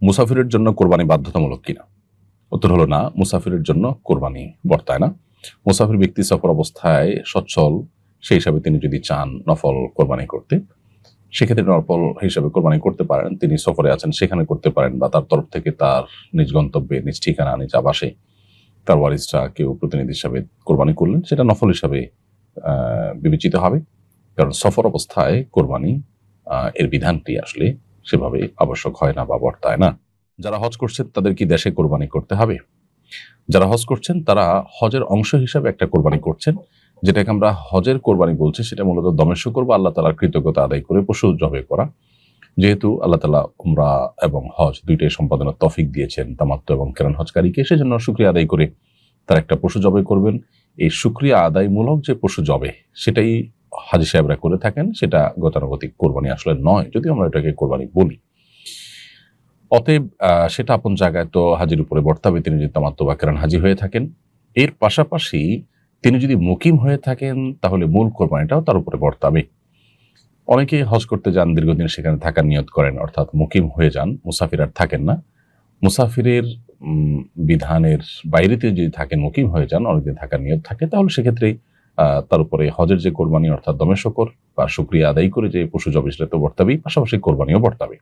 মুসাফিরের জন্য কোরবানি বাধ্যতামূলক কিনা? উত্তর হলো না, মুসাফিরের জন্য কোরবানি বর্তায় না। মুসাফির ব্যক্তি সফর অবস্থায় সচ্ছল, সেই হিসাবে তিনি যদি চান নফল কোরবানি করতে, সেক্ষেত্রে নফল হিসাবে কোরবানি করতে পারেন। তিনি সফরে আছেন সেখানে করতে পারেন, বা তার তরফ থেকে তার নিজ গন্তব্যে, নিজ ঠিকানা, নিজ আবাসে তার ওয়ারিসরা কেউ প্রতিনিধি হিসাবে কোরবানি করলেন, সেটা নফল হিসাবে বিবেচিত হবে। কারণ সফর অবস্থায় কোরবানি এর বিধানটি আসলে সেভাবে আবশ্যক হয় না বা বর্তায় না। যারা হজ করছেন তাদের কি দেশে কোরবানি করতে হবে? যারা হজ করছেন তারা হজের অংশ হিসাবে একটা কোরবানি করছেন, যেটাকে আমরা হজের কোরবানি বলছি। সেটা মূলত দমের শুকর বা আল্লাহ তাআলার কৃতজ্ঞতা আদায় করে পশু জবাই করা। যেহেতু আল্লাহ তাআলা উমরা এবং হজ দুইটাই সম্পাদনের তৌফিক দিয়েছেন তামাত্তু এবং কিরান হজকারীকে, সেজন্য শুকরিয়া আদায় করে তারা একটা পশু জবাই করবেন। এই শুকরিয়া আদায়মূলক যে পশু জবে, সেটাই হাজী সাহেবরা করে থাকেন। সেটা গতানুগতিক কোরবানি আসলে নয়, যদিও আমরা এটাকে কোরবানি বলি। অতএব সেটা আপন জায়গায় তো হাজির উপরে বর্তাবে, তিনি যদি তামাত্তু বা কিরান হাজি হয়ে থাকেন। এর পাশাপাশি তিনি যদি মুকিম হয়ে থাকেন, তাহলে মূল কোরবানিটাও তার উপরে বর্তাবে। অনেকে হজ করতে যান, দীর্ঘদিন সেখানে থাকার নিয়ত করেন, অর্থাৎ মুকিম হয়ে যান, মুসাফির আর থাকেন না। মুসাফিরের বিধানের বাইরেতে যদি থাকেন, মুকিম হয়ে যান, অনেকদিন থাকার নিয়ত থাকে, তাহলে সেক্ষেত্রে তার উপরে হজের যে কোরবানি অর্থাৎ দমে শকর বা শুকরিয়া আদায় করে যে পশু জবাই, সেটা তো বর্তাবেই, পাশাপাশি কোরবানিও বর্তাবে।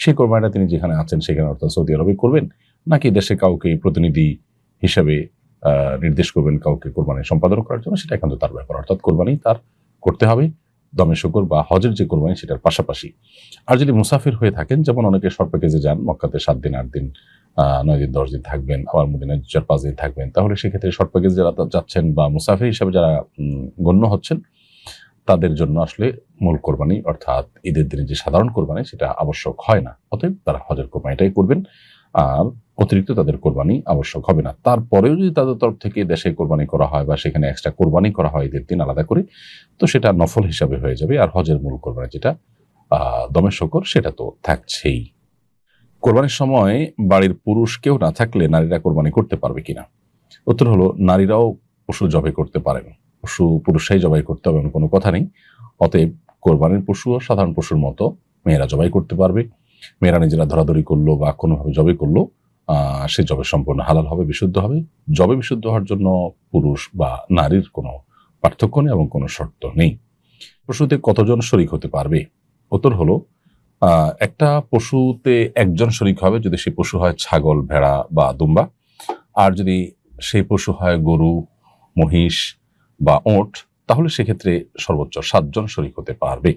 সেই কোরবানিটা তিনি যেখানে আছেন সেখানে অর্থাৎ সৌদি আরবে করবেন, নাকি দেশে কাউকে প্রতিনিধি হিসেবে নির্দেশ করবেন কাউকে কোরবানি সম্পাদন করার জন্য, সেটা একান্ত তার ব্যাপার। অর্থাৎ কোরবানি তার করতে হবে দমে শকর বা হজের যে কোরবানি সেটার পাশাপাশি। আর যদি মুসাফির হয়ে থাকেন, যেমন অনেকে শর্ট প্যাকেজে যান, মক্কাতে 7 দিন 8 দিন 9 দিন 10 দিন থাকবেন, আবার মদিনায় 4-5 দিন থাকবেন, তাহলে সেক্ষেত্রে শর্ট প্যাকেজ যারা যাচ্ছেন বা মুসাফির হিসেবে যারা গণ্য হচ্ছেন, তাদের জন্য আসলে মূল কোরবানি অর্থাৎ ঈদের দিনে যে সাধারণ কোরবানি সেটা আবশ্যক হয় না। অতএব তারা হজের কোরবানিটাই করবেন, আর অতিরিক্ত তাদের কোরবানি আবশ্যক হবে না। তারপরেও যদি তাদের তরফ থেকে দেশে কোরবানি করা হয় বা সেখানে এক্সট্রা কোরবানি করা হয় ঈদের দিন আলাদা করে, তো সেটা নফল হিসাবে হয়ে যাবে। আর হজের মূল কোরবানি যেটা দমে শকর, সেটা তো থাকছেই। কোরবানির সময় বাড়ির পুরুষ কেউ না থাকলে নারীরা কোরবানি করতে পারবে কিনা? উত্তর হলো, নারীরাও পশু জবাই করতে পারেন। পশু পুরুষরাই জবাই করতে হবে এমন কোনো কথা নেই। অতএব কোরবানির পশুও সাধারণ পশুর মতো মেয়েরা জবাই করতে পারবে। মেয়েরা নিজেরা ধরাধরি করলো বা কোনোভাবে জবাই করলো, সে জবে সম্পূর্ণ হালাল হবে, বিশুদ্ধ হবে। জবে বিশুদ্ধ হওয়ার জন্য পুরুষ বা নারীর কোনো পার্থক্য নেই এবং কোনো শর্ত নেই। পশুতে কতজন শরিক হতে পারবে? উত্তর হলো, একটা পশুতে একজন শরিক হবে যদি সেই পশু হয় ছাগল, ভেড়া বা দুম্বা। আর যদি সেই পশু হয় গরু, মহিষ বা ওট, তাহলে সেক্ষেত্রে সর্বোচ্চ 7 জন শরিক হতে পারবে।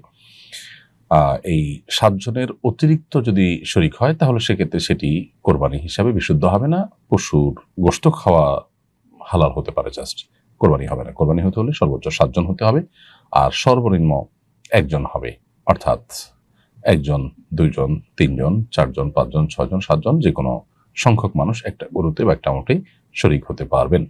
এই 7 জনের অতিরিক্ত যদি শরিক হয়, তাহলে সেক্ষেত্রে সেটি কোরবানি হিসাবে বিশুদ্ধ হবে না। পশুর গোশত খাওয়া হালাল হতে পারে, জাস্ট কোরবানি হবে না। কোরবানি হতে হলে সর্বোচ্চ 7 জন হতে হবে, আর সর্বনিম্ন 1 জন হবে। অর্থাৎ 1 জন, 2 জন, 3 জন, 4 জন, 5 জন, 6 জন, 7 জন, যে কোনো সংখ্যক মানুষ একটা গরুতে বা একটা উটে শরিক হতে পারবেন।